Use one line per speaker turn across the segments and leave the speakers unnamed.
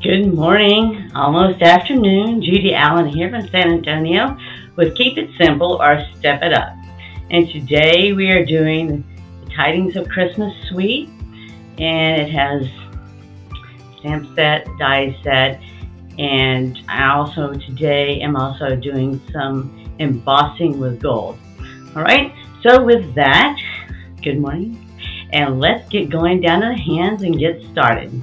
Good morning, almost afternoon. Judy Allen here from San Antonio with Keep It Simple or Step It Up. And today we are doing the Tidings of Christmas Suite, and it has stamp set, die set, and today am also doing some embossing with gold. Alright, so with that, good morning, and let's get going down to the hands and get started.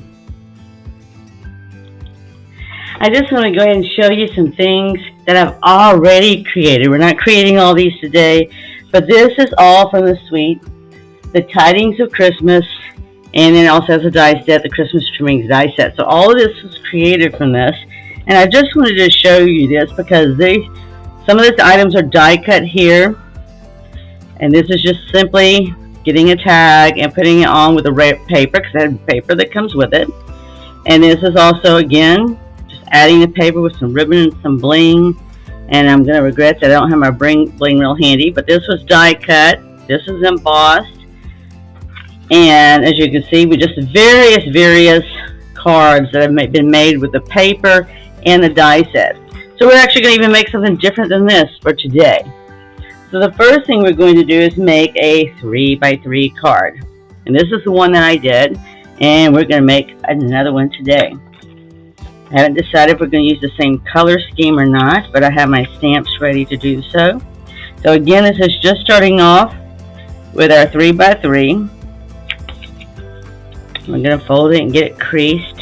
I just want to go ahead and show you some things that I've already created. We're not creating all these today, but this is all from the suite, the Tidings of Christmas, and then it also has a die set, the Christmas Trimmings die set. So all of this was created from this, and I just wanted to show you this because some of these items are die cut here, and this is just simply getting a tag and putting it on with a paper, because I have paper that comes with it. And this is also, again, adding the paper with some ribbon and some bling, and I'm going to regret that I don't have my bling real handy, but this was die cut, this is embossed, and as you can see, with just various cards that have been made with the paper and the die set. So we're actually going to even make something different than this for today. So the first thing we're going to do is make a 3x3 card, and this is the one that I did, and we're going to make another one today. I haven't decided if we're going to use the same color scheme or not, but I have my stamps ready to do so. So again, this is just starting off with our 3x3. We're going to fold it and get it creased.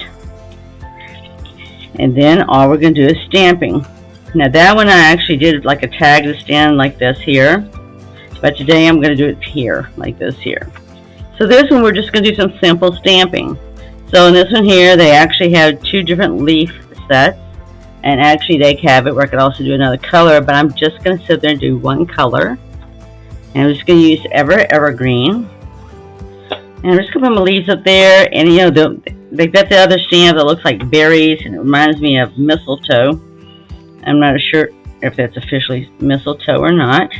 And then all we're going to do is stamping. Now that one I actually did like a tag to stand like this here. But today I'm going to do it here, like this here. So this one we're just going to do some simple stamping. So in this one here, they actually have two different leaf sets, and actually they have it where I could also do another color, but I'm just going to sit there and do one color. And I'm just going to use Evergreen. And I'm just going to put my leaves up there, and you know, they've got the other stamp that looks like berries, and it reminds me of mistletoe. I'm not sure if that's officially mistletoe or not,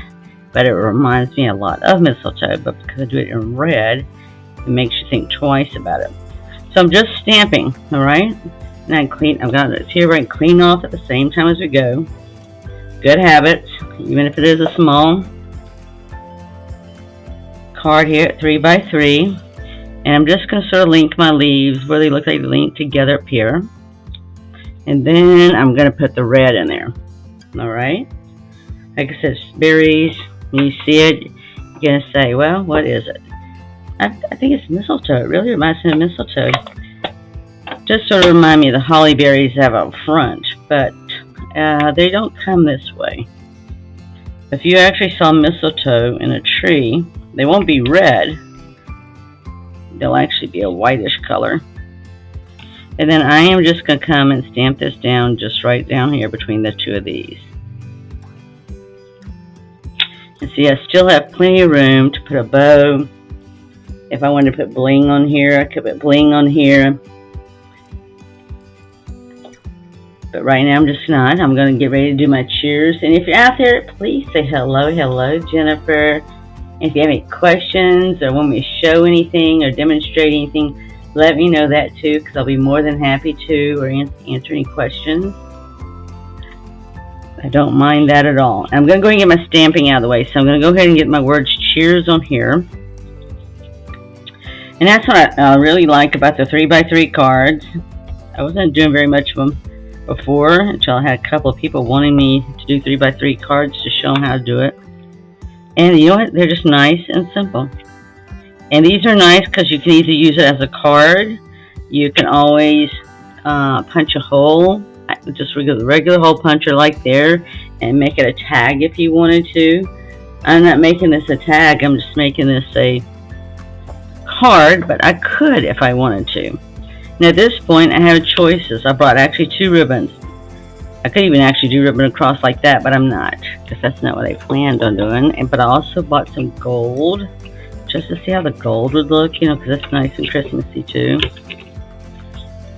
but it reminds me a lot of mistletoe, but because I do it in red, it makes you think twice about it. So I'm just stamping, alright? And I've got it here right, clean off at the same time as we go. Good habits, even if it is a small card here at 3x3. And I'm just going to sort of link my leaves where they look like they link together up here. And then I'm going to put the red in there. Alright? Like I said, berries. When you see it, you're going to say, well, what is it? I think it's mistletoe. It really reminds me of mistletoe. Just sort of remind me of the holly berries I have out front, but they don't come this way. If you actually saw mistletoe in a tree, they won't be red. They'll actually be a whitish color. And then I am just going to come and stamp this down just right down here between the two of these. And see, I still have plenty of room to put a bow. If I wanted to put bling on here, I could put bling on here. But right now I'm just not. I'm going to get ready to do my cheers. And if you're out there, please say hello, Jennifer. And if you have any questions or want me to show anything or demonstrate anything, let me know that too, because I'll be more than happy to or answer any questions. I don't mind that at all. I'm going to go and get my stamping out of the way. So I'm going to go ahead and get my words cheers on here. And that's what I really like about the 3x3 cards. I wasn't doing very much of them before until I had a couple of people wanting me to do 3x3 cards to show them how to do it. And you know what? They're just nice and simple. And these are nice because you can either use it as a card. You can always punch a hole, just with a regular hole puncher like there, and make it a tag if you wanted to. I'm not making this a tag. I'm just making this a card, but I could if I wanted to. Now at this point I have choices. I brought actually two ribbons. I could even actually do ribbon across like that, but I'm not, because that's not what I planned on doing. But I also bought some gold just to see how the gold would look, you know, because it's nice and Christmassy too.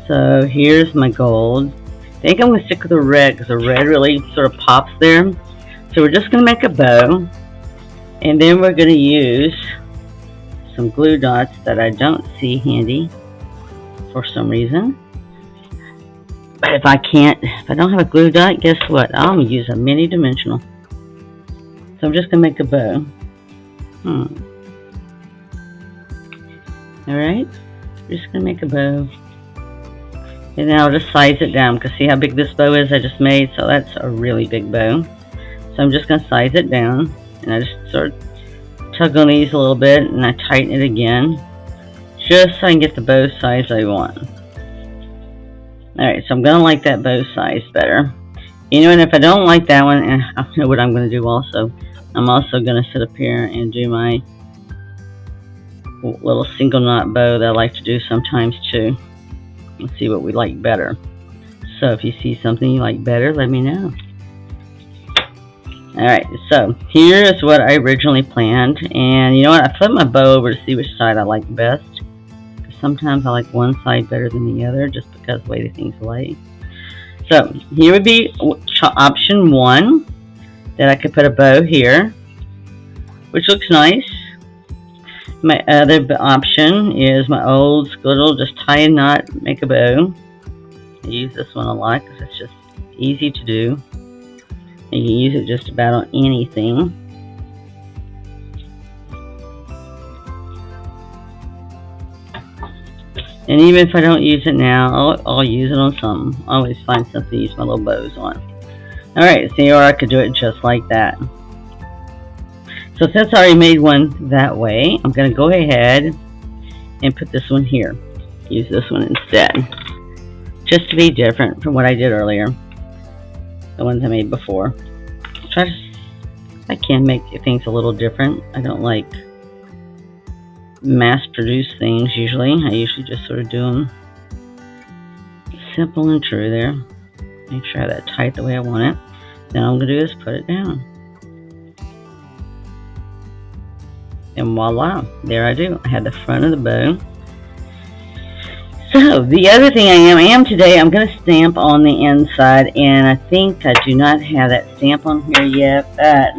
So here's my gold. I think I'm going to stick with the red because the red really sort of pops there. So we're just going to make a bow, and then we're going to use some glue dots that I don't see handy for some reason. But if I don't have a glue dot, guess what? I'm going to use a mini dimensional. So I'm just going to make a bow. Alright, just going to make a bow. And then I'll just size it down, because see how big this bow is I just made? So that's a really big bow. So I'm just going to size it down, and I just sort of tug on these a little bit, and I tighten it again, just so I can get the bow size I want. Alright, so I'm going to like that bow size better. You know, and if I don't like that one, and I know what I'm going to do also. I'm also going to sit up here and do my little single knot bow that I like to do sometimes too. Let's see what we like better. So if you see something you like better, let me know. Alright, so here is what I originally planned. And you know what? I flipped my bow over to see which side I like best. Sometimes I like one side better than the other, just because of the way the things lay. So here would be option 1, that I could put a bow here, which looks nice. My other option is my old school, just tie a knot, make a bow. I use this one a lot because it's just easy to do. And you can use it just about on anything. And even if I don't use it now, I'll use it on something. I always find something to use my little bows on. Alright, so or I could do it just like that. So since I already made one that way, I'm going to go ahead and put this one here. Use this one instead. Just to be different from what I did earlier. The ones I made before. I can make things a little different. I don't like mass-produced things usually. I usually just sort of do them simple and true there. Make sure I have that tight the way I want it. Then all I'm going to do is put it down. And voila, there I do. I have the front of the bow. So, the other thing I am today, I'm going to stamp on the inside, and I think I do not have that stamp on here yet, but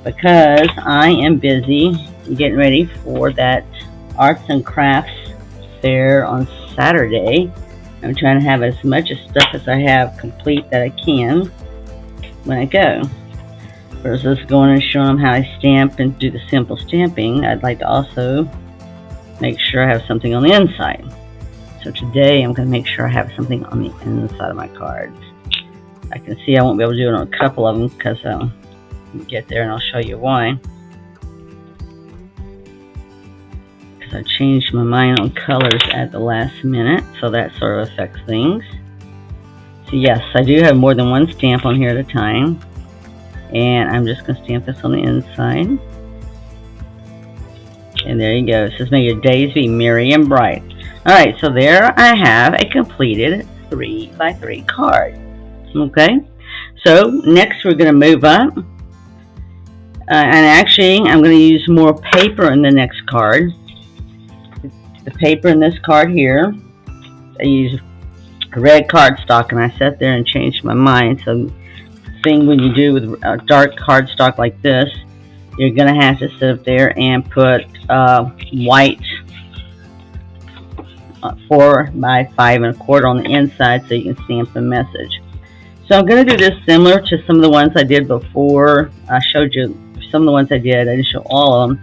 because I am busy getting ready for that arts and crafts fair on Saturday, I'm trying to have as much stuff as I have complete that I can when I go. Versus going and showing them how I stamp and do the simple stamping, I'd like to also make sure I have something on the inside. So today I'm going to make sure I have something on the inside of my cards. I can see I won't be able to do it on a couple of them because I'll get there and I'll show you why. Because I changed my mind on colors at the last minute, so that sort of affects things. So yes, I do have more than one stamp on here at a time. And I'm just going to stamp this on the inside. And there you go. It says, may your days be merry and bright. Alright, so there I have a completed 3x3 card. Okay, so next we're going to move up. And actually, I'm going to use more paper in the next card. The paper in this card here, I use red cardstock, and I sat there and changed my mind. So thing when you do with a dark cardstock like this, you're going to have to sit up there and put white 4x5 1/4 on the inside so you can stamp the message. So I'm going to do this similar to some of the ones I did before. I showed you some of the ones I did. I didn't show all of them.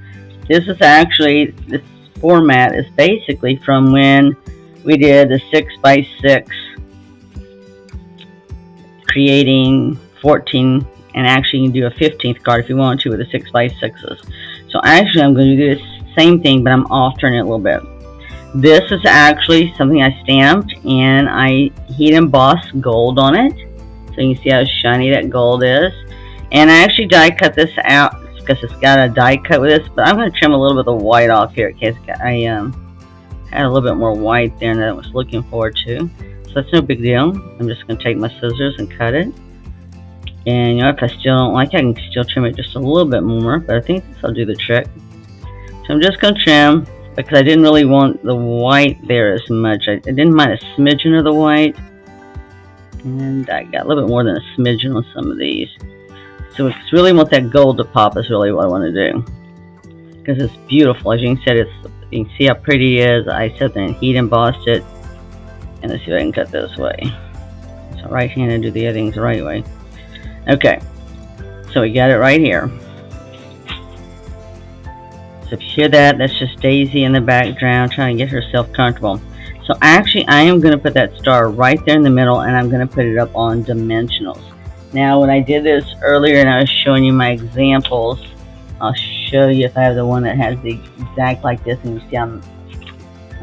This is actually, this format is basically from when we did the 6x6, creating 14, and actually you can do a 15th card if you want to with the 6x6s. So actually I'm going to do this same thing, but I'm altering it a little bit. This is actually something I stamped, and I heat embossed gold on it. So you can see how shiny that gold is. And I actually die cut this out because it's got a die cut with this, but I'm going to trim a little bit of the white off here in case I had a little bit more white there than I was looking forward to. So that's no big deal. I'm just going to take my scissors and cut it. And you know, if I still don't like it, I can still trim it just a little bit more, but I think this will do the trick. So I'm just going to trim, because I didn't really want the white there as much. I didn't mind a smidgen of the white, and I got a little bit more than a smidgen on some of these. So it's really want that gold to pop is really what I want to do, because it's beautiful. As you can see, you can see how pretty it is. I sat there and heat embossed it, and let's see if I can cut this way. So right-handed, do the other things the right way. Okay, so we got it right here. So if you hear that, that's just Daisy in the background trying to get herself comfortable. So actually, I am going to put that star right there in the middle, and I'm going to put it up on dimensionals. Now, when I did this earlier and I was showing you my examples, I'll show you if I have the one that has the exact like this, and you see I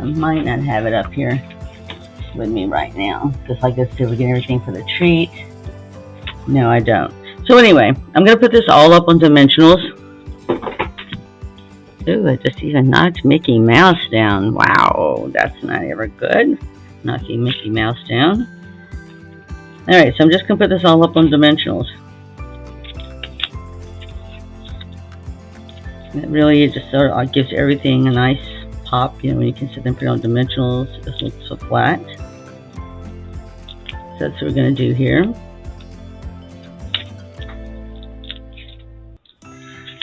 might not have it up here with me right now. Just like this, so we get everything for the treat. No, I don't. So anyway, I'm going to put this all up on dimensionals. Ooh, I just even knocked Mickey Mouse down. Wow, that's not ever good. Knocking Mickey Mouse down. Alright, so I'm just going to put this all up on dimensionals. It really just sort of gives everything a nice pop, you know, when you can sit there and put it on dimensionals. It just looks so flat. So that's what we're going to do here.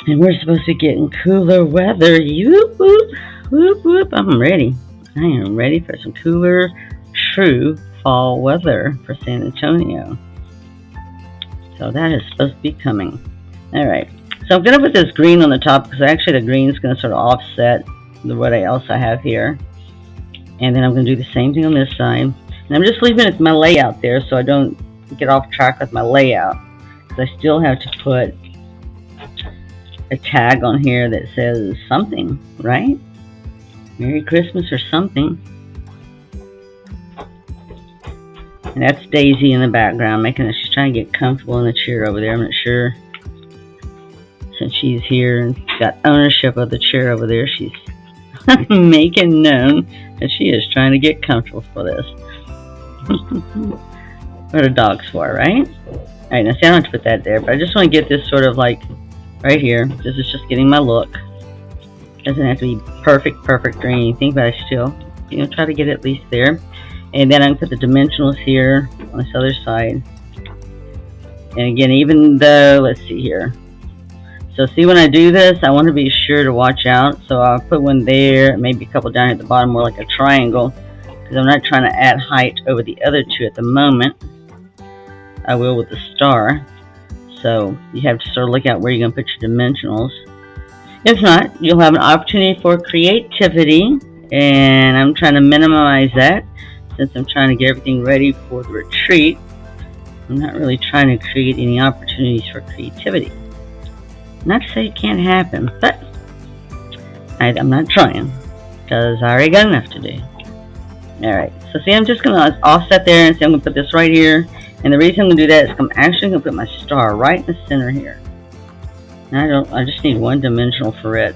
And we're supposed to get in cooler weather. Whoop, whoop, whoop, whoop. I'm ready. I am ready for some cooler, true fall weather for San Antonio. So that is supposed to be coming. Alright. So I'm going to put this green on the top because actually the green is going to sort of offset what else I have here. And then I'm going to do the same thing on this side. And I'm just leaving it my layout there so I don't get off track with my layout. Because I still have to put a tag on here that says something, right? Merry Christmas or something. And that's Daisy in the background, she's trying to get comfortable in the chair over there. I'm not sure, since she's here and got ownership of the chair over there, she's making known that she is trying to get comfortable for this. What are dogs for, right? Alright, now see, I don't have to put that there, but I just want to get this sort of like right here. This is just getting my look. Doesn't have to be perfect or anything, but I still, you know, try to get it at least there. And then I can put the dimensionals here on this other side. And again, even though, let's see here. So see, when I do this, I want to be sure to watch out. So I'll put one there, maybe a couple down at the bottom, more like a triangle, because I'm not trying to add height over the other two at the moment. I will with the star. So you have to sort of look at where you're going to put your dimensionals. If not, you'll have an opportunity for creativity, and I'm trying to minimize that since I'm trying to get everything ready for the retreat. I'm not really trying to create any opportunities for creativity. Not to say it can't happen, but I'm not trying because I already got enough to do. Alright, so see, I'm just going to offset there and see, I'm going to put this right here. And the reason I'm going to do that is I'm actually going to put my star right in the center here. And I just need one dimensional for it.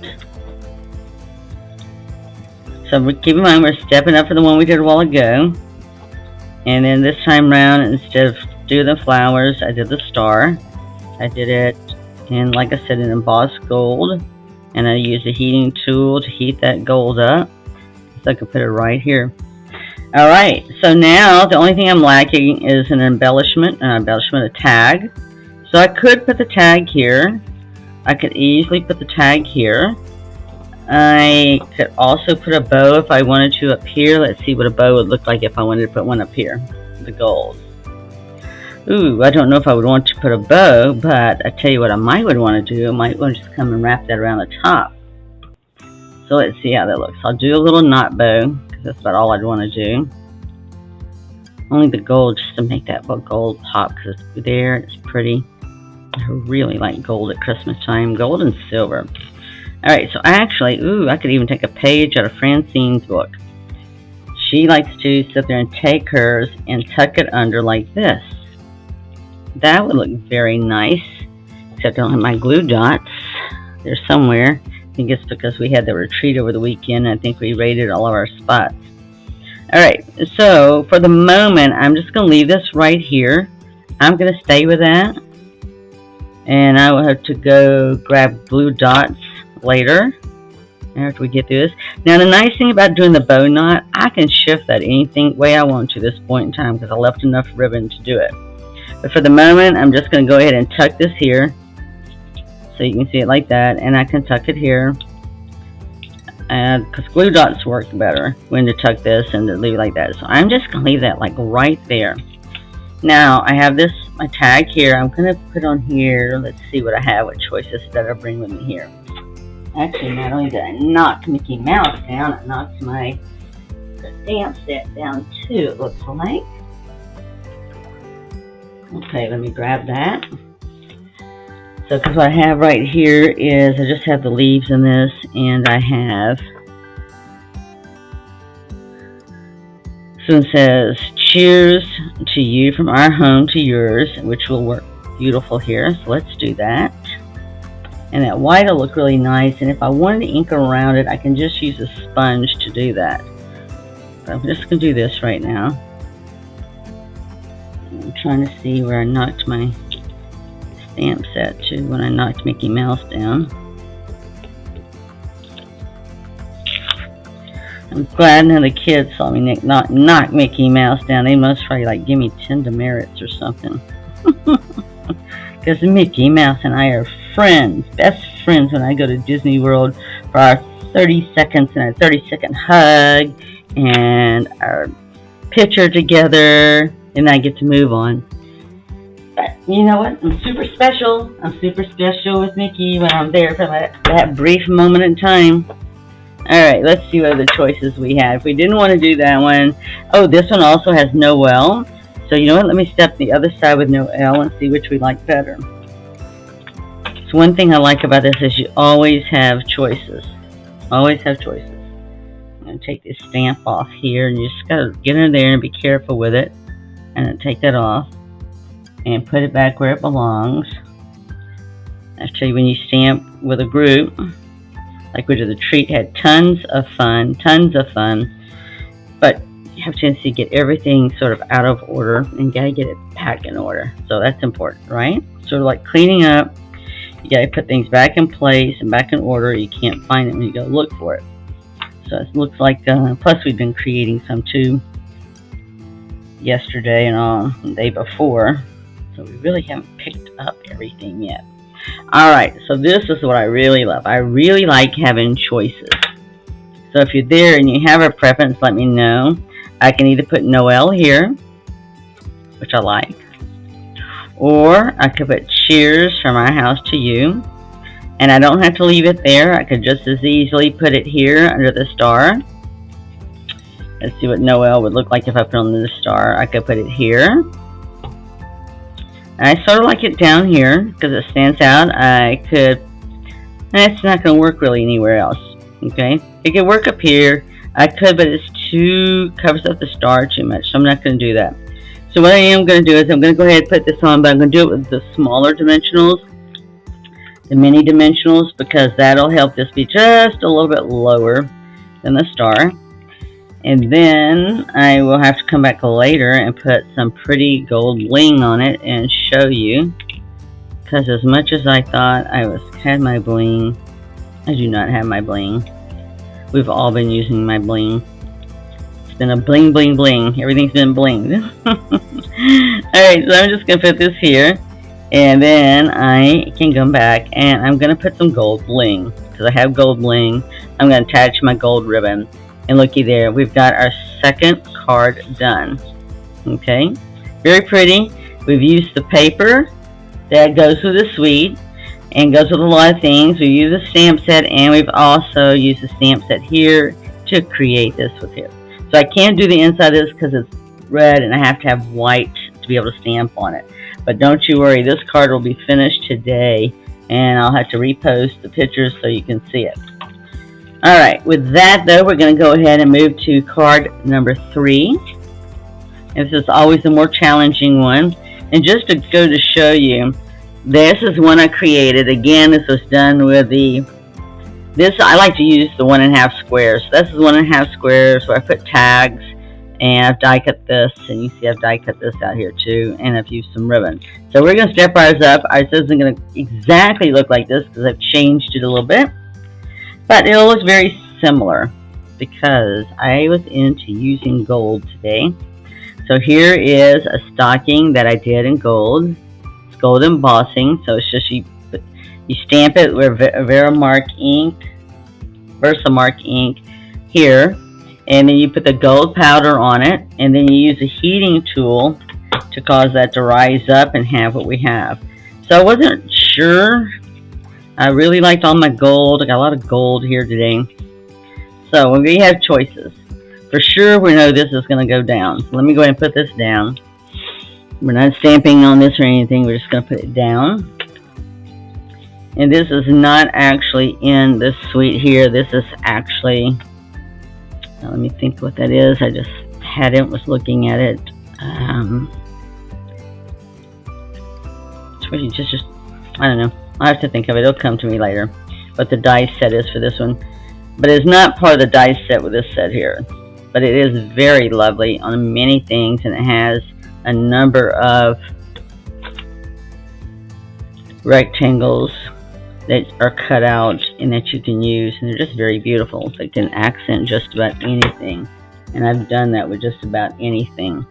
So keep in mind, we're stepping up for the one we did a while ago. And then this time around, instead of doing the flowers, I did the star. I did it in, like I said, in embossed gold. And I used a heating tool to heat that gold up. So I can put it right here. Alright, so now the only thing I'm lacking is an embellishment, a tag. So I could put the tag here. I could easily put the tag here. I could also put a bow if I wanted to up here. Let's see what a bow would look like if I wanted to put one up here. The gold. Ooh, I don't know if I would want to put a bow, but I tell you what I might want to do. I might want to just come and wrap that around the top. So let's see how that looks. I'll do a little knot bow, because that's about all I'd want to do. Only the gold, just to make that gold pop, because it's there, it's pretty. I really like gold at Christmas time. Gold and silver. Alright, so actually, I could even take a page out of Francine's book. She likes to sit there and take hers and tuck it under like this. That would look very nice, except I don't have my glue dots. They're somewhere. I think it's because we had the retreat over the weekend. I think we raided all of our spots. Alright, so for the moment, I'm just going to leave this right here. I'm going to stay with that. And I will have to go grab glue dots later after we get through this. Now, the nice thing about doing the bow knot, I can shift that anything way I want to this point in time because I left enough ribbon to do it. But for the moment, I'm just going to go ahead and tuck this here. So you can see it like that, and I can tuck it here. Because glue dots work better when to tuck this and to leave it like that. So I'm just going to leave that like right there. Now I have this, my tag here. I'm going to put on here. Let's see what I have, what choices that I bring with me here. Actually, not only did I knock Mickey Mouse down, I knocked my stamp set down too, it looks like. Okay, let me grab that. So, because what I have right here is, I just have the leaves in this, and I have, so it says, cheers to you from our home to yours, which will work beautiful here, so let's do that. And that white will look really nice, and if I wanted to ink around it, I can just use a sponge to do that. But I'm just going to do this right now. I'm trying to see where I knocked my stamp set to when I knocked Mickey Mouse down. I'm glad none of the kids saw me knock Mickey Mouse down. They must probably like give me 10 demerits or something. Because Mickey Mouse and I are friends, best friends when I go to Disney World for our 30 seconds and our 30-second hug and our picture together, and I get to move on. But you know what? I'm super special. I'm super special with Mickey when I'm there for that brief moment in time. Alright, let's see what other choices we had. If we didn't want to do that one, oh, this one also has Noel. So you know what? Let me step the other side with Noel and see which we like better. So one thing I like about this is you always have choices. Always have choices. I'm going to take this stamp off here, and you just got to get in there and be careful with it. And then take that off and put it back where it belongs. I'll show you when you stamp with a group. Like we did the treat, had tons of fun. But you have a chance to get everything sort of out of order and gotta get it back in order. So that's important, right? Sort of like cleaning up. You gotta put things back in place and back in order. You can't find it when you go look for it. So it looks like, plus we've been creating some too yesterday and the day before. So we really haven't picked up everything yet. Alright, so this is what I really love. I really like having choices. So if you're there and you have a preference, let me know. I can either put Noel here, which I like, or I could put cheers from our house to you. And I don't have to leave it there. I could just as easily put it here under the star. Let's see what Noel would look like if I put on the star. I could put it here. I sort of like it down here because it stands out. I could, and it's not going to work really anywhere else. Okay, it could work up here. I could, but it's covers up the star too much, so I'm not going to do that. So what I am going to do is I'm going to go ahead and put this on, but I'm going to do it with the smaller dimensionals, the mini dimensionals, because that'll help this be just a little bit lower than the star. And then I will have to come back later and put some pretty gold bling on it and show you. Because as much as I thought I had my bling, I do not have my bling. We've all been using my bling. It's been a bling, bling, bling. Everything's been blinged. Alright, so I'm just going to put this here. And then I can come back and I'm going to put some gold bling. Because I have gold bling. I'm going to attach my gold ribbon. And looky there, we've got our second card done. Okay, very pretty. We've used the paper that goes with the suite and goes with a lot of things. We use a stamp set, and we've also used a stamp set here to create this with here. So I can't do the inside of this because it's red and I have to have white to be able to stamp on it. But don't you worry, this card will be finished today, and I'll have to repost the pictures so you can see it. Alright, with that though, we're going to go ahead and move to card number 3. This is always the more challenging one. And just to go to show you, this is one I created. Again, this was done with I like to use the 1.5 squares. So this is 1.5 squares where I put tags, and I've die cut this, and you see I've die cut this out here too, and I've used some ribbon. So we're going to step ours up. Ours isn't going to exactly look like this because I've changed it a little bit. But it'll look very similar because I was into using gold today. So here is a stocking that I did in gold. It's gold embossing. So it's just you stamp it with Versamark ink here. And then you put the gold powder on it. And then you use a heating tool to cause that to rise up and have what we have. So I wasn't sure. I really liked all my gold. I got a lot of gold here today. So we have choices. For sure we know this is going to go down. So let me go ahead and put this down. We're not stamping on this or anything. We're just going to put it down. And this is not actually in this suite here. This is actually, now let me think what that is. I just had it, was looking at it. It's really just, I don't know. I'll have to think of it. It'll come to me later. What the dice set is for this one. But it's not part of the dice set with this set here. But it is very lovely on many things, and it has a number of rectangles that are cut out and that you can use, and they're just very beautiful. They can accent just about anything, and I've done that with just about anything.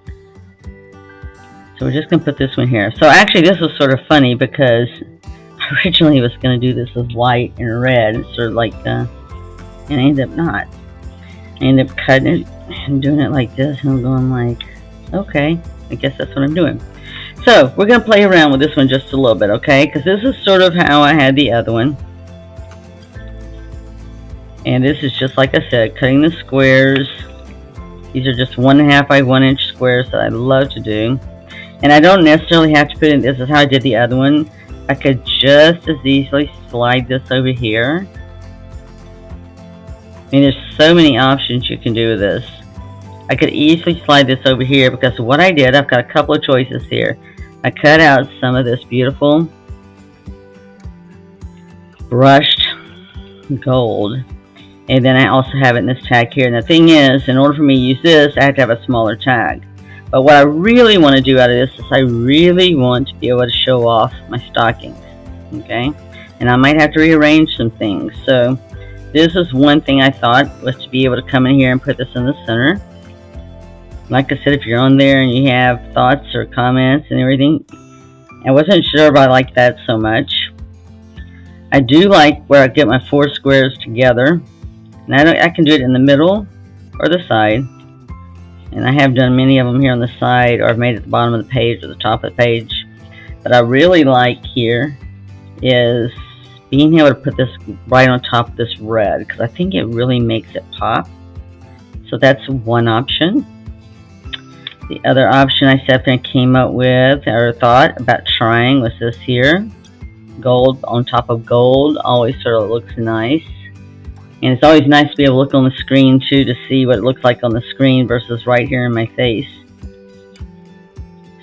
So we're just going to put this one here. So actually this was sort of funny because I originally was going to do this as white and red. It's sort of like, and I ended up not. I ended up cutting it and doing it like this, and I'm going like, okay, I guess that's what I'm doing. So we're going to play around with this one just a little bit, okay? Because this is sort of how I had the other one. And this is just like I said, cutting the squares. These are just 1.5 by 1 inch squares that I love to do. And I don't necessarily have to put in, this is how I did the other one. I could just as easily slide this over here. I mean, there's so many options you can do with this. I could easily slide this over here because what I did, I've got a couple of choices here. I cut out some of this beautiful brushed gold, and then I also have it in this tag here. And the thing is, in order for me to use this, I have to have a smaller tag. But what I really want to do out of this is I really want to be able to show off my stockings, okay? And I might have to rearrange some things. So this is one thing I thought was to be able to come in here and put this in the center. Like I said, if you're on there and you have thoughts or comments and everything, I wasn't sure if I liked that so much. I do like where I get my 4 squares together, and I can do it in the middle or the side. And I have done many of them here on the side, or I've made it at the bottom of the page or the top of the page. But I really like here is being able to put this right on top of this red, because I think it really makes it pop. So that's one option. The other option I sat there and came up with, or thought about trying, was this here. Gold on top of gold always sort of looks nice. And it's always nice to be able to look on the screen too, to see what it looks like on the screen versus right here in my face.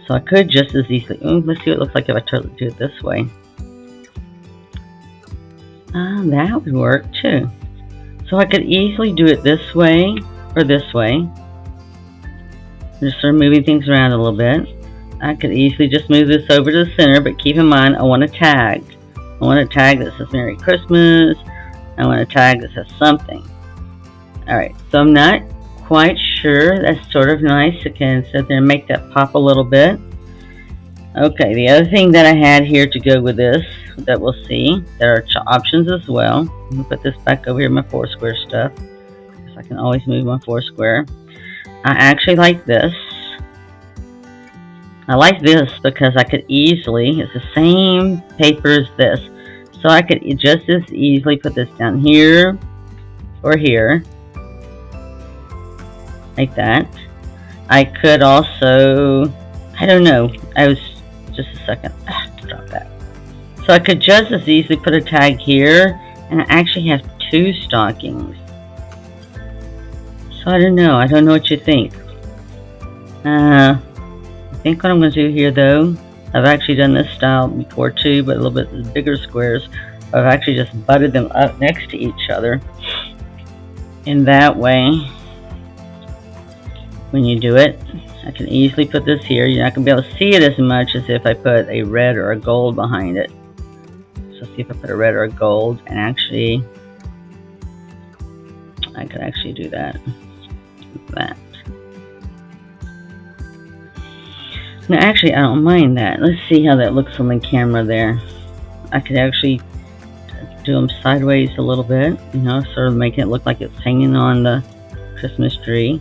So I could just as easily, let's see what it looks like if I try to do it this way. That would work too. So I could easily do it this way or this way. Just sort of moving things around a little bit. I could easily just move this over to the center, but keep in mind I want a tag. I want a tag that says Merry Christmas. I want a tag that says something. Alright, so I'm not quite sure. That's sort of nice. I can sit there and make that pop a little bit. Okay, the other thing that I had here to go with this, that we'll see, there are options as well. Let me put this back over here in my 4 square stuff, because I can always move my 4 square. I actually like this. I like this because I could easily, it's the same paper as this, so I could just as easily put this down here or here, like that. I could also, I don't know, I was, just a second, drop that. So I could just as easily put a tag here, and I actually have 2 stockings. So I don't know what you think. I think what I'm going to do here though, I've actually done this style before too, but a little bit bigger squares. I've actually just butted them up next to each other. In that way, when you do it, I can easily put this here. You're not going to be able to see it as much as if I put a red or a gold behind it. So see if I put a red or a gold, and actually, I could actually do that. That. Now actually I don't mind that. Let's see how that looks on the camera there. I could actually do them sideways a little bit, you know, sort of making it look like it's hanging on the Christmas tree.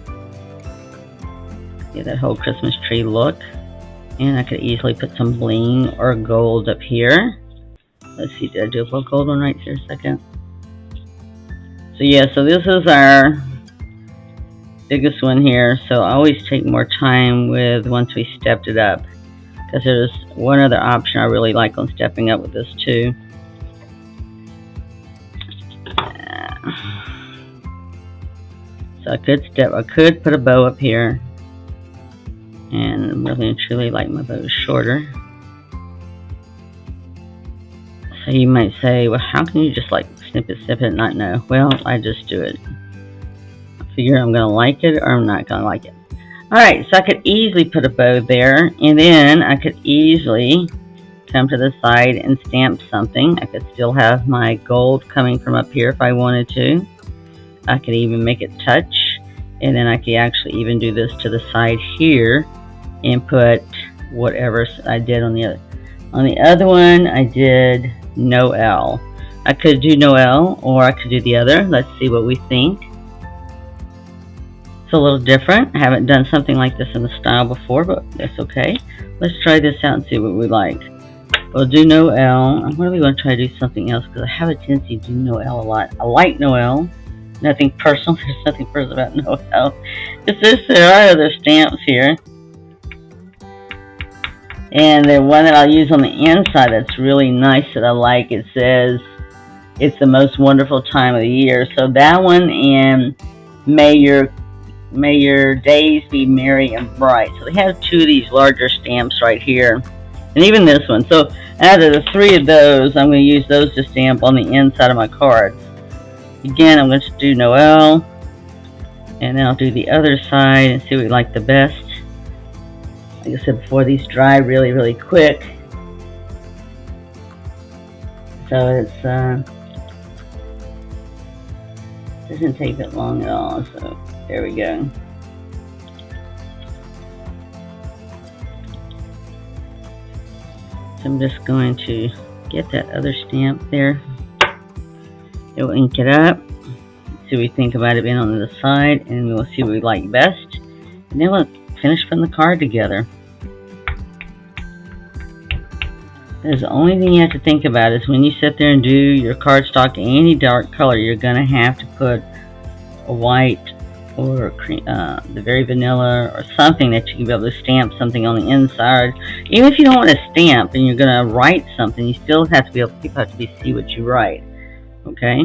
Get that whole Christmas tree look. And I could easily put some bling or gold up here. Let's see, did I do a gold one right here a second? So yeah, so this is our biggest one here. So I always take more time with once we stepped it up. Because there's one other option I really like on stepping up with this too. So I could put a bow up here. And really and truly like my bow shorter. So you might say, well, how can you just like snip it, and not know? Well, I just do it. I figure I'm going to like it or I'm not going to like it. Alright, so I could easily put a bow there, and then I could easily come to the side and stamp something. I could still have my gold coming from up here if I wanted to. I could even make it touch, and then I could actually even do this to the side here and put whatever I did on the other. On the other one, I did Noel. I could do Noel, or I could do the other. Let's see what we think. It's a little different. I haven't done something like this in the style before, but that's okay. Let's try this out and see what we like. We'll do Noel. I'm really going to try to do something else because I have a tendency to do Noel a lot. I like Noel. Nothing personal. There's nothing personal about Noel. It's just there are other stamps here. And the one that I'll use on the inside that's really nice that I like, it says, it's the most wonderful time of the year. So that one, and may your days be merry and bright. So they have two of these larger stamps right here. And even this one. So out of the three of those, I'm going to use those to stamp on the inside of my cards. Again, I'm going to do Noel. And then I'll do the other side and see what we like the best. Like I said before, these dry really, really quick. So it's doesn't take that long at all. So there we go. So I'm just going to get that other stamp there. It will ink it up. See what we think about it being on the side, and we'll see what we like best. And then we'll finish putting the card together. There's the only thing you have to think about is when you sit there and do your cardstock any dark color, you're going to have to put a white or cream, the very vanilla or something that you can be able to stamp something on the inside. Even if you don't want to stamp and you're going to write something, you still have to be able, people have to see what you write. Okay?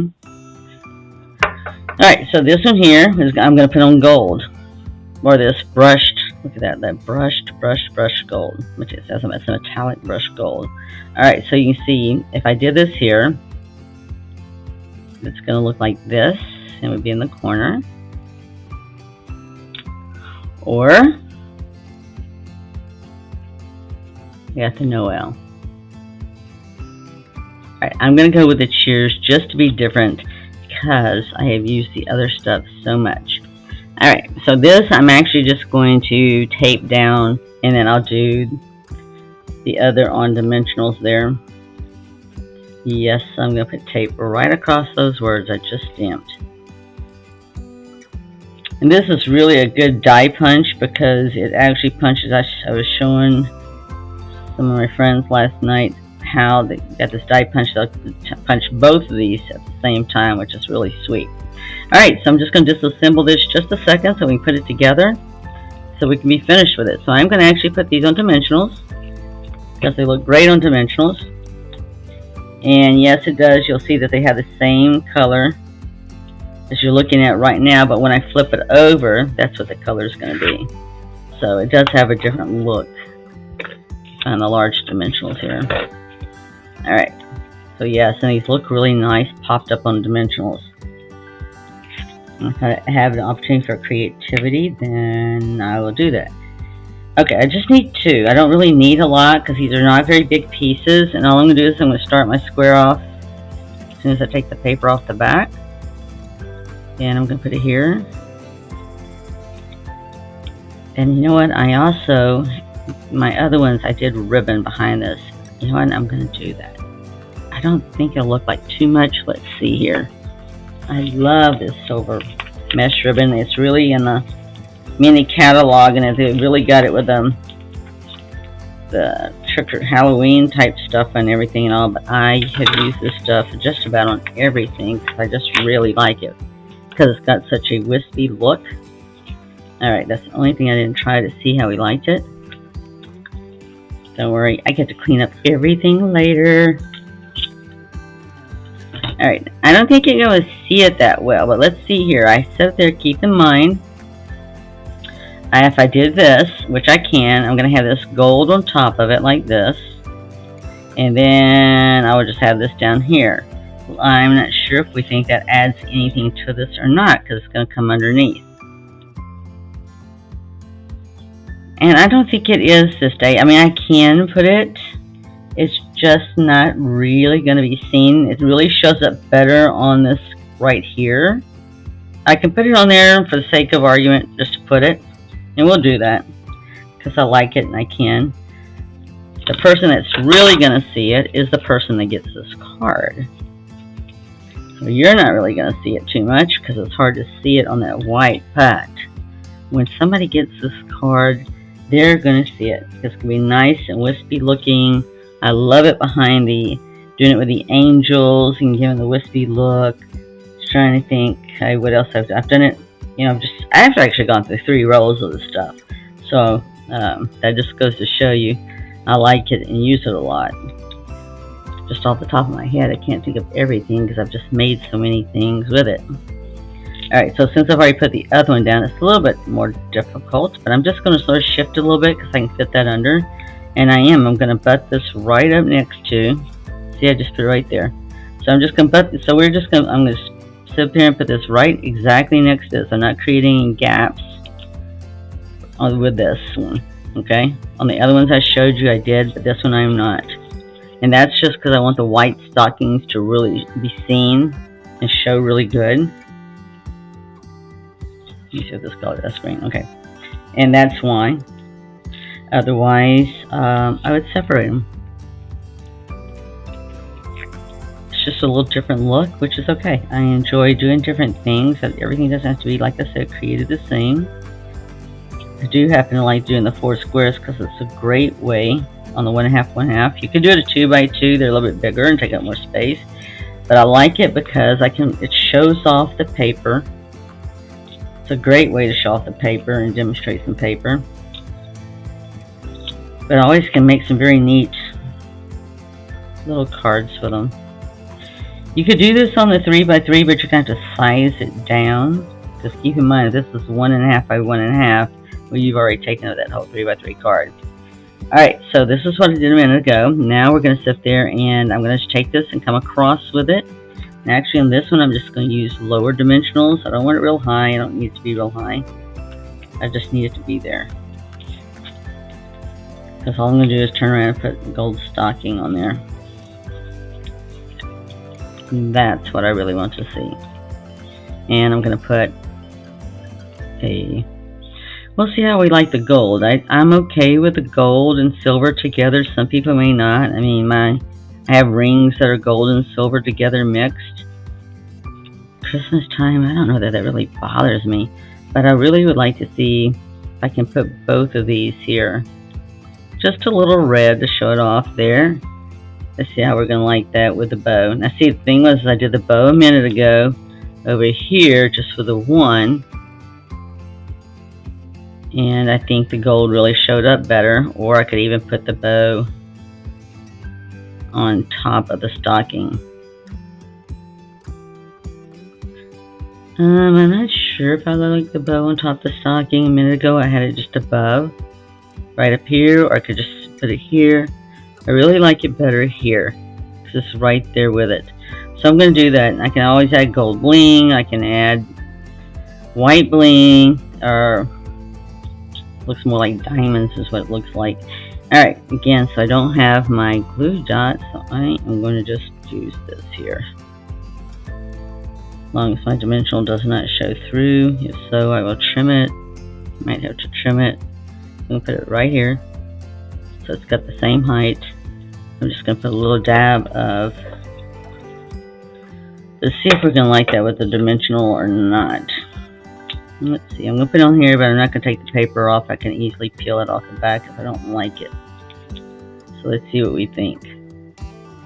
Alright, so this one here is I'm going to put on gold. Or this brushed, look at that brushed gold, which it says it's a metallic brushed gold. Alright, so you can see, if I did this here, it's going to look like this, and it would be in the corner. Or, you got the Noel. Alright, I'm going to go with the cheers just to be different because I have used the other stuff so much. Alright, so this I'm actually just going to tape down, and then I'll do the other on dimensionals there. Yes, I'm going to put tape right across those words I just stamped. And this is really a good die punch because it actually punches. I was showing some of my friends last night how they got this die punch. They'll punch both of these at the same time, which is really sweet. Alright, so I'm just going to disassemble this just a second so we can put it together so we can be finished with it. So I'm going to actually put these on dimensionals because they look great on dimensionals. And yes, it does. You'll see that they have the same color as you're looking at right now, but when I flip it over, that's what the color is going to be. So it does have a different look on the large dimensionals here. Alright, so yes, and these look really nice popped up on dimensionals. If I have an opportunity for creativity, then I will do that. Okay, I just need two. I don't really need a lot because these are not very big pieces, and all I'm going to do is I'm going to start my square off as soon as I take the paper off the back. And I'm going to put it here. And you know what? I also, my other ones, I did ribbon behind this. You know what? I'm going to do that. I don't think it'll look like too much. Let's see here. I love this silver mesh ribbon. It's really in the mini catalog, and they really got it with the Halloween type stuff and everything and all, but I have used this stuff just about on everything because I just really like it because it's got such a wispy look. Alright, that's the only thing I didn't try to see how he liked it. Don't worry, I get to clean up everything later. Alright, I don't think you're going to see it that well, but let's see here. I sit there, keep in mind, if I did this, which I can, I'm going to have this gold on top of it like this. And then I would just have this down here. I'm not sure if we think that adds anything to this or not, because it's going to come underneath. And I don't think it is this day. I mean, I can put it. It's just not really going to be seen. It really shows up better on this right here. I can put it on there for the sake of argument, just to put it. And we'll do that. Because I like it and I can. The person that's really going to see it is the person that gets this card. So you're not really going to see it too much because it's hard to see it on that white. But when somebody gets this card, they're going to see it. It's going to be nice and wispy looking. I love it behind doing it with the angels and giving the wispy look. Just trying to think, okay, what else I've done it. You know, I've actually gone through 3 rolls of this stuff. So that just goes to show you I like it and use it a lot. Just off the top of my head, I can't think of everything because I've just made so many things with it. Alright, so since I've already put the other one down, it's a little bit more difficult, but I'm just going to sort of shift it a little bit because I can fit that under. And I'm going to butt this right up next to, see, I just put it right there. So I'm just going to butt this, so I'm going to sit there and put this right exactly next to this. I'm not creating any gaps with this one, okay? On the other ones I showed you I did, but this one I'm not. And that's just because I want the white stockings to really be seen and show really good. Let me see what this color is, green, okay. And that's why. Otherwise, I would separate them. It's just a little different look, which is okay. I enjoy doing different things. Everything doesn't have to be, like I said, created the same. I do happen to like doing the 4 squares because it's a great way on the 1.5, 1.5. You can do it a 2x2. They're a little bit bigger and take up more space. But I like it because it shows off the paper. It's a great way to show off the paper and demonstrate some paper. But I always can make some very neat little cards with them. You could do this on the 3x3, but you're going to have to size it down. Just keep in mind, this is 1.5 by 1.5. Well, you've already taken out that whole 3x3 card. Alright, so this is what I did a minute ago. Now we're going to sit there and I'm going to take this and come across with it. And actually on this one, I'm just going to use lower dimensionals. I don't want it real high. I don't need it to be real high. I just need it to be there. Because all I'm going to do is turn around and put gold stocking on there. And that's what I really want to see. And I'm going to put we'll see how we like the gold. I'm okay with the gold and silver together. Some people may not. I mean, I have rings that are gold and silver together mixed. Christmas time, I don't know that really bothers me. But I really would like to see if I can put both of these here. Just a little red to show it off there. Let's see how we're going to like that with the bow. Now see, the thing was, I did the bow a minute ago over here just for the 1. And I think the gold really showed up better. Or I could even put the bow on top of the stocking. I'm not sure if I like the bow on top of the stocking. A minute ago I had it just above. Right up here, or I could just put it here. I really like it better here, because it's right there with it. So I'm going to do that. And I can always add gold bling. I can add white bling, or looks more like diamonds is what it looks like. Alright, again, so I don't have my glue dot, so I am going to just use this here. As long as my dimensional does not show through. If so, I will trim it. Might have to trim it. I'm going to put it right here, so it's got the same height. I'm just going to put a little dab of, let's see if we're going to like that with the dimensional or not. Let's see, I'm going to put it on here, but I'm not going to take the paper off. I can easily peel it off the back if I don't like it. So let's see what we think.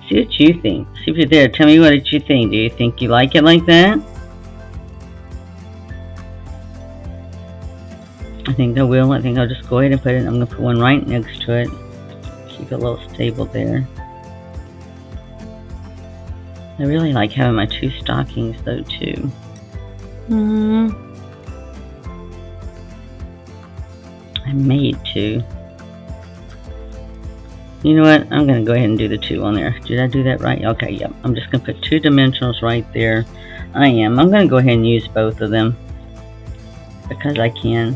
See what you think. See if you're there. Tell me what you think. Do you think you like it like that? I think I will. I think I'll just go ahead and put it. I'm going to put one right next to it. Keep it a little stable there. I really like having my two stockings though too. I made two. You know what? I'm going to go ahead and do the two on there. Did I do that right? Okay, yep. I'm just going to put two dimensionals right there. I'm going to go ahead and use both of them because I can.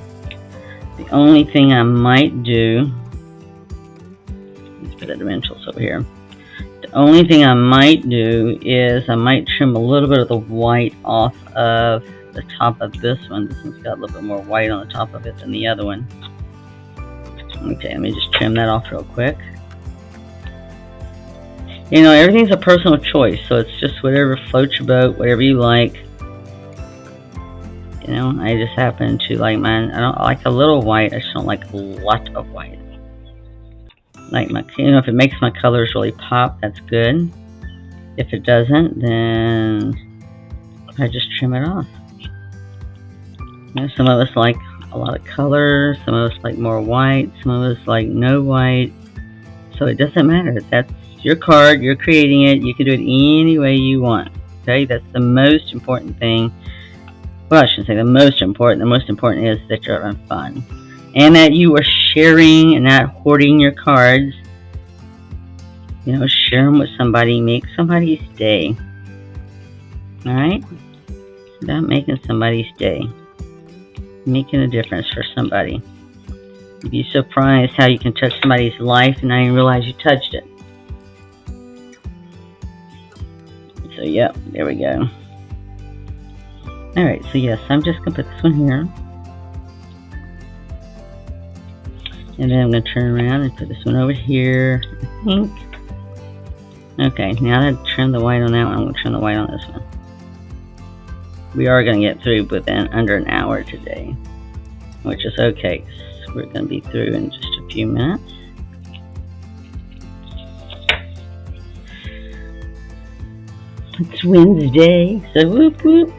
The only thing I might do, let's put the dimensionals over here. The only thing I might do is I might trim a little bit of the white off of the top of this one. This one's got a little bit more white on the top of it than the other one. Okay, let me just trim that off real quick. You know, everything's a personal choice, so it's just whatever floats your boat, whatever you like. You know, I just happen to like mine. I don't like a little white. I just don't like a lot of white. Like my, you know, if it makes my colors really pop, that's good. If it doesn't, then I just trim it off. You know, some of us like a lot of color. Some of us like more white. Some of us like no white. So it doesn't matter. That's your card. You're creating it. You can do it any way you want. Okay, that's the most important thing. Well, I shouldn't say the most important. The most important is that you're having fun. And that you are sharing and not hoarding your cards. You know, share them with somebody. Make somebody's day. Alright? It's about making somebody's day. Making a difference for somebody. You'd be surprised how you can touch somebody's life and not even realize you touched it. So, yep, there we go. Alright, so yes, I'm just going to put this one here. And then I'm going to turn around and put this one over here, I think. Okay, now that I've trimmed the white on that one, I'm going to trim the white on this one. We are going to get through within under an hour today, which is okay. We're going to be through in just a few minutes. It's Wednesday, so whoop whoop.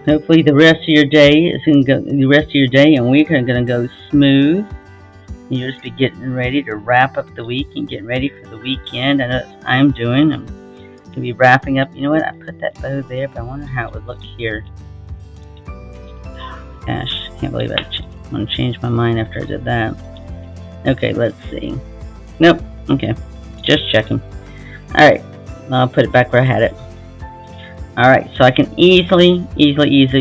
Hopefully the rest of your day is going to go. The rest of your day and week are going to go smooth. You'll just be getting ready to wrap up the week and getting ready for the weekend. I know that's what I'm doing. I'm going to be wrapping up. You know what? I put that bow there, but I wonder how it would look here. Gosh, I can't believe I want to change my mind after I did that. Okay, let's see. Nope. Okay, just checking. All right, I'll put it back where I had it. All right, so I can easily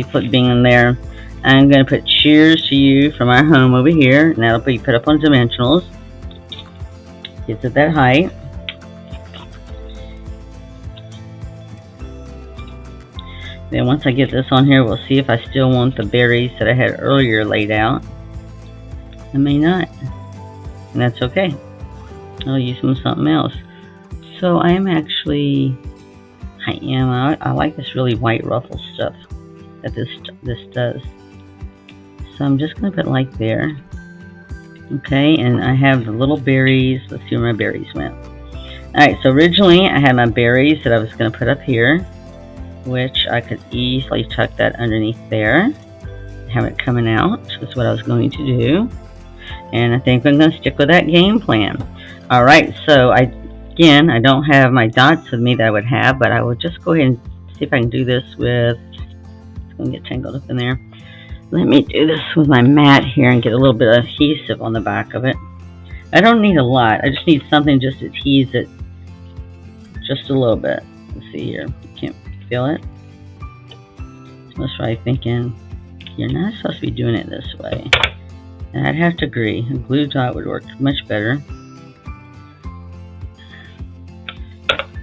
put Bing in there. I'm going to put cheers to you from our home over here, and that'll be put up on dimensionals. Gets it that height. Then once I get this on here, we'll see if I still want the berries that I had earlier laid out. I may not, and that's okay. I'll use them with something else. So I am actually, I like this really white ruffle stuff that this does. So I'm just going to put like there. Okay, and I have the little berries. Let's see where my berries went. Alright, so originally I had my berries that I was going to put up here, which I could easily tuck that underneath there. Have it coming out, is what I was going to do. And I think I'm going to stick with that game plan. Alright, so I don't have my dots with me that I would have, but I will just go ahead and see if I can do this with, it's going to get tangled up in there. Let me do this with my mat here and get a little bit of adhesive on the back of it. I don't need a lot. I just need something just to tease it just a little bit. Let's see here. Can't feel it. Most probably thinking, you're not supposed to be doing it this way. And I'd have to agree. A glue dot would work much better.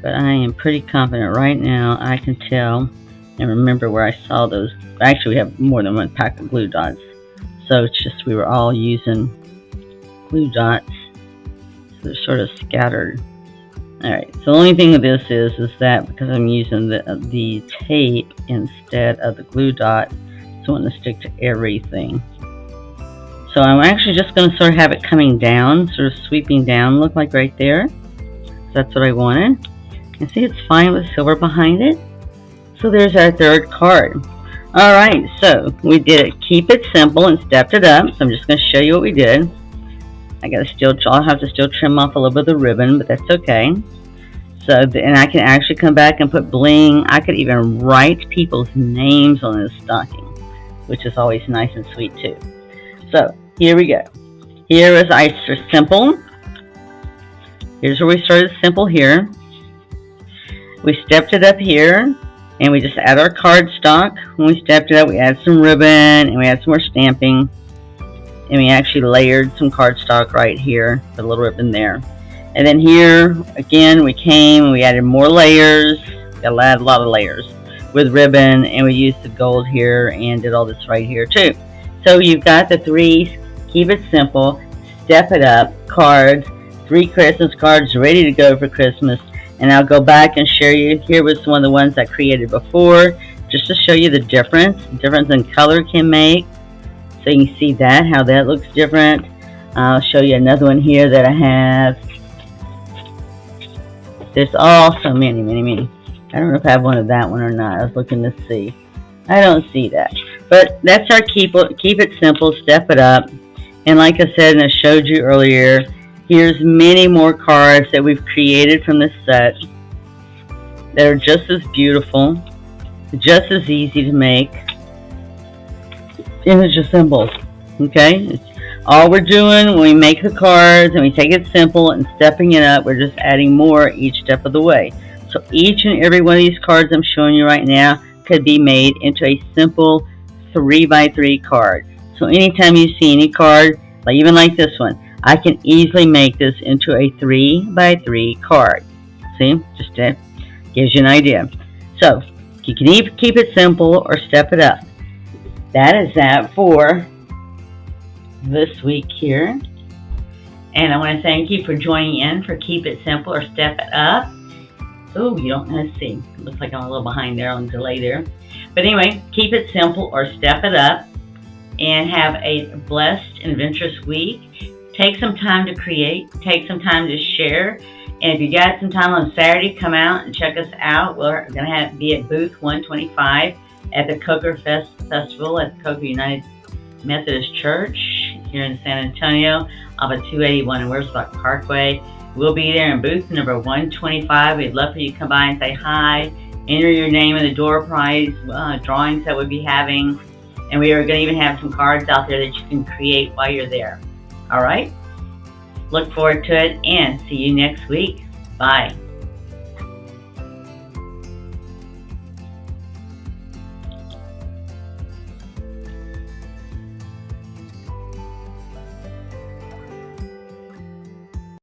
But I am pretty confident right now I can tell and remember where I saw those. Actually, we have more than one pack of glue dots. So it's just we were all using glue dots. So they're sort of scattered. Alright, so the only thing with this is that because I'm using the tape instead of the glue dot, it's wanting to stick to everything. So I'm actually just going to sort of have it coming down, sort of sweeping down, look like right there. That's what I wanted. And see, it's fine with silver behind it. So there's our third card. Alright, so we did it. Keep it simple and stepped it up. So I'm just going to show you what we did. I'll have to still trim off a little bit of the ribbon, but that's okay. So, and I can actually come back and put bling. I could even write people's names on this stocking, which is always nice and sweet too. So, here we go. Here is our simple. Here's where we started simple here. We stepped it up here, and we just add our cardstock. When we stepped it up, we add some ribbon, and we add some more stamping. And we actually layered some cardstock right here, put a little ribbon there. And then here, again, we came and we added more layers. We added a lot of layers with ribbon, and we used the gold here and did all this right here too. So you've got the 3 keep it simple, step it up cards, 3 Christmas cards ready to go for Christmas. And I'll go back and share you. Here was one of the ones I created before, just to show you the difference in color can make. So you can see that, how that looks different. I'll show you another one here that I have. There's also many. I don't know if I have one of that one or not. I was looking to see. I don't see that. But that's our keep it simple, step it up. And like I said, and I showed you earlier, here's many more cards that we've created from this set that are just as beautiful, just as easy to make. And it's just symbols, okay? All we're doing when we make the cards and we take it simple and stepping it up, we're just adding more each step of the way. So each and every one of these cards I'm showing you right now could be made into a simple 3x3 card. So anytime you see any card, like even like this one, I can easily make this into a 3x3 card. See, just gives you an idea. So you can either keep it simple or step it up. That is that for this week here. And I want to thank you for joining in for Keep It Simple or Step It Up. Oh, you don't want to see. It looks like I'm a little behind there on delay there. But anyway, keep it simple or step it up. And have a blessed and adventurous week. Take some time to create. Take some time to share. And if you got some time on Saturday, come out and check us out. We're going to be at booth 125 at the Coker Festival at the Coker United Methodist Church here in San Antonio off of 281 in Wurzbach Parkway. We'll be there in booth number 125. We'd love for you to come by and say hi. Enter your name in the door prize drawings that we'll be having. And we are going to even have some cards out there that you can create while you're there. All right? Look forward to it and see you next week. Bye.